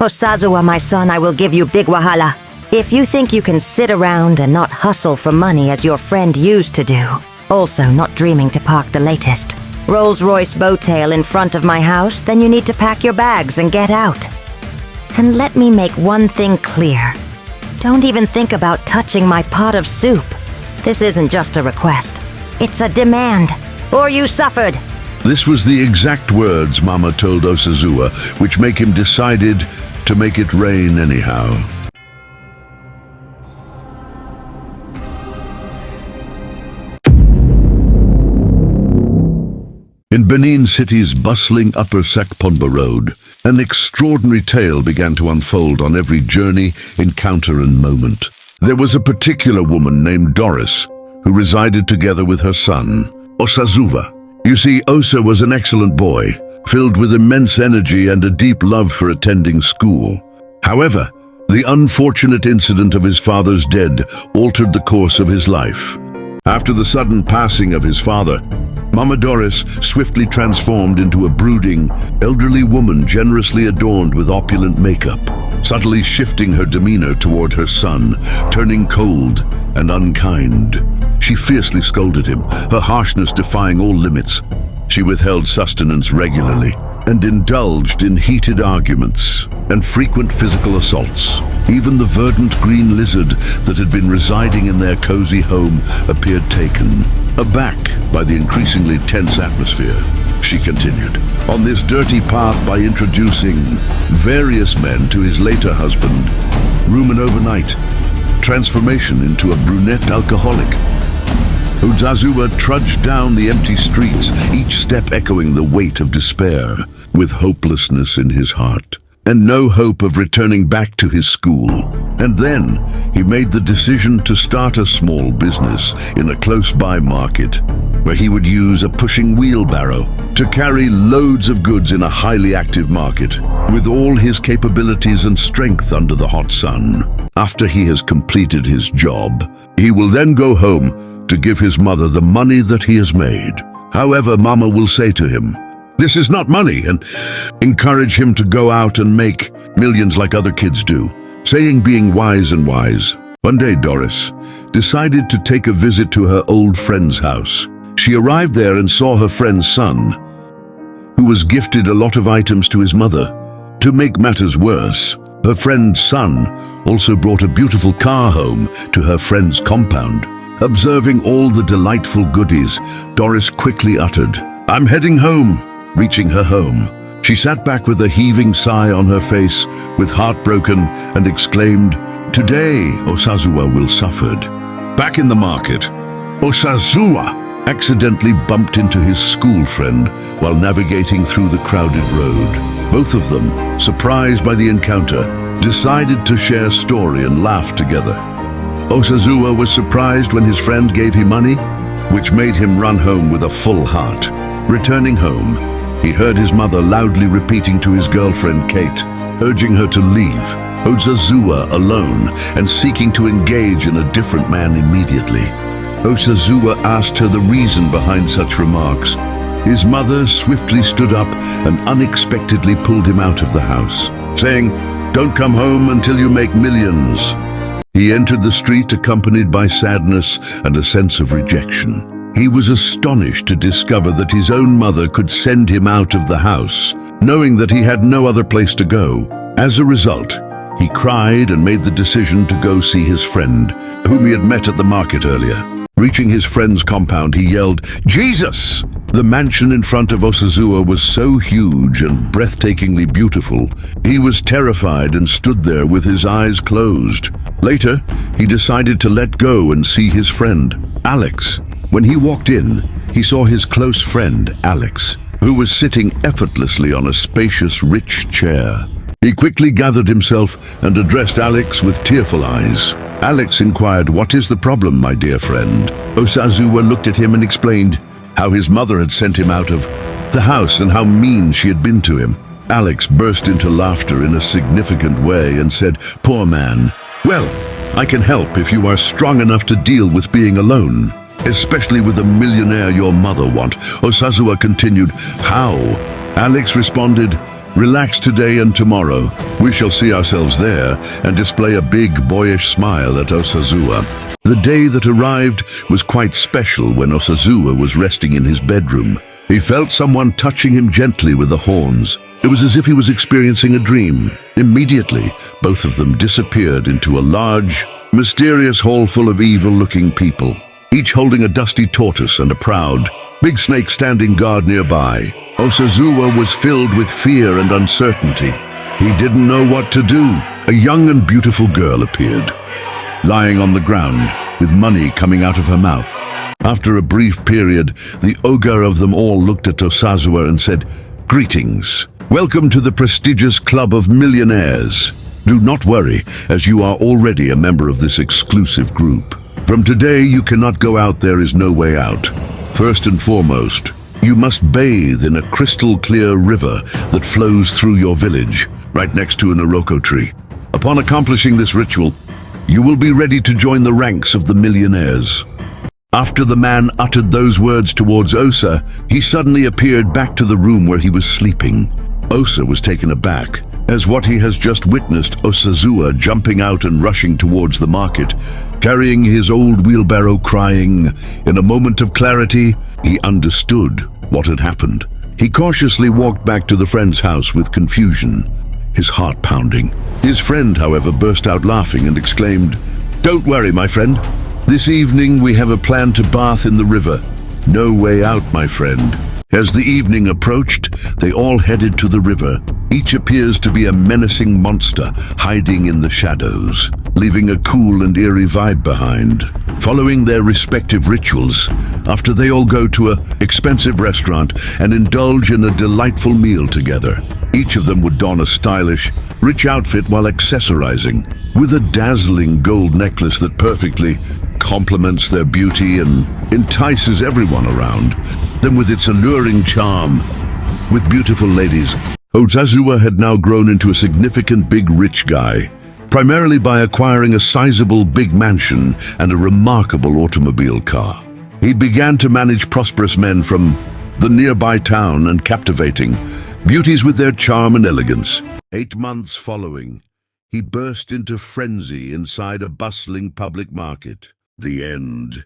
Osazuwa, my son, I will give you big wahala. If you think you can sit around and not hustle for money as your friend used to do, also not dreaming to park the latest Rolls-Royce bowtail in front of my house, then you need to pack your bags and get out. And let me make one thing clear. Don't even think about touching my pot of soup. This isn't just a request. It's a demand. Or you suffered. This was the exact words Mama told Osazuwa, which make him decided to make it rain anyhow. In Benin City's bustling Upper Sekponba Road, an extraordinary tale began to unfold on every journey, encounter and moment. There was a particular woman named Doris, who resided together with her son, Osazuwa. You see, Osa was an excellent boy, filled with immense energy and a deep love for attending school. However, the unfortunate incident of his father's death altered the course of his life. After the sudden passing of his father, Mama Doris swiftly transformed into a brooding, elderly woman generously adorned with opulent makeup, subtly shifting her demeanor toward her son, turning cold and unkind. She fiercely scolded him, her harshness defying all limits. She withheld sustenance regularly and indulged in heated arguments and frequent physical assaults. Even the verdant green lizard that had been residing in their cozy home appeared taken aback by the increasingly tense atmosphere. She continued on this dirty path by introducing various men to his later husband, room and overnight, transformation into a brunette alcoholic. Osazuwa trudged down the empty streets, each step echoing the weight of despair, with hopelessness in his heart, and no hope of returning back to his school. And then he made the decision to start a small business in a close-by market, where he would use a pushing wheelbarrow to carry loads of goods in a highly active market, with all his capabilities and strength under the hot sun. After he has completed his job, he will then go home to give his mother the money that he has made. However, Mama will say to him, "This is not money," and encourage him to go out and make millions like other kids do, saying being wise and wise. One day, Doris decided to take a visit to her old friend's house. She arrived there and saw her friend's son, who was gifted a lot of items to his mother. To make matters worse, her friend's son also brought a beautiful car home to her friend's compound. Observing all the delightful goodies, Doris quickly uttered, "I'm heading home." Reaching her home, she sat back with a heaving sigh on her face, with heart broken, and exclaimed, "Today Osazuwa will suffer." Back in the market, Osazuwa accidentally bumped into his school friend while navigating through the crowded road. Both of them, surprised by the encounter, decided to share story and laugh together. Osazuwa was surprised when his friend gave him money, which made him run home with a full heart. Returning home, he heard his mother loudly repeating to his girlfriend Kate, urging her to leave Osazuwa alone and seeking to engage in a different man immediately. Osazuwa asked her the reason behind such remarks. His mother swiftly stood up and unexpectedly pulled him out of the house, saying, "Don't come home until you make millions." He entered the street accompanied by sadness and a sense of rejection. He was astonished to discover that his own mother could send him out of the house, knowing that he had no other place to go. As a result, he cried and made the decision to go see his friend, whom he had met at the market earlier. Reaching his friend's compound, he yelled, "Jesus!" The mansion in front of Osazuwa was so huge and breathtakingly beautiful, he was terrified and stood there with his eyes closed. Later, he decided to let go and see his friend, Alex. When he walked in, he saw his close friend, Alex, who was sitting effortlessly on a spacious, rich chair. He quickly gathered himself and addressed Alex with tearful eyes. Alex inquired, "What is the problem, my dear friend?" Osazuwa looked at him and explained how his mother had sent him out of the house and how mean she had been to him. Alex burst into laughter in a significant way and said, "Poor man. Well, I can help if you are strong enough to deal with being alone, especially with a millionaire your mother want." Osazuwa continued, "How?" Alex responded, Relax today and tomorrow. We shall see ourselves there and display a big boyish smile at Osazuwa. The day that arrived was quite special when Osazuwa was resting in his bedroom. He felt someone touching him gently with the horns. It was as if he was experiencing a dream. Immediately, both of them disappeared into a large, mysterious hall full of evil-looking people, each holding a dusty tortoise and a proud, big snake standing guard nearby. Osazuwa was filled with fear and uncertainty. He didn't know what to do. A young and beautiful girl appeared, lying on the ground, with money coming out of her mouth. After a brief period, the ogre of them all looked at Osazuwa and said, "Greetings. Welcome to the prestigious club of millionaires. Do not worry, as you are already a member of this exclusive group. From today, you cannot go out. There is no way out. First and foremost, you must bathe in a crystal-clear river that flows through your village, right next to an Iroko tree. Upon accomplishing this ritual, you will be ready to join the ranks of the millionaires." After the man uttered those words towards Osa, he suddenly appeared back to the room where he was sleeping. Osa was taken aback, as what he has just witnessed Osazuwa jumping out and rushing towards the market, carrying his old wheelbarrow, crying. In a moment of clarity, he understood what had happened. He cautiously walked back to the friend's house with confusion, his heart pounding. His friend, however, burst out laughing and exclaimed, "Don't worry, my friend. This evening we have a plan to bath in the river. No way out, my friend." As the evening approached, they all headed to the river. Each appears to be a menacing monster hiding in the shadows, leaving a cool and eerie vibe behind. Following their respective rituals, after they all go to an expensive restaurant and indulge in a delightful meal together, each of them would don a stylish, rich outfit while accessorizing with a dazzling gold necklace that perfectly complements their beauty and entices everyone around them with its alluring charm. With beautiful ladies, Osazuwa had now grown into a significant big rich guy, primarily by acquiring a sizable big mansion and a remarkable automobile car. He began to manage prosperous men from the nearby town and captivating beauties with their charm and elegance. 8 months following, he burst into frenzy inside a bustling public market. The end.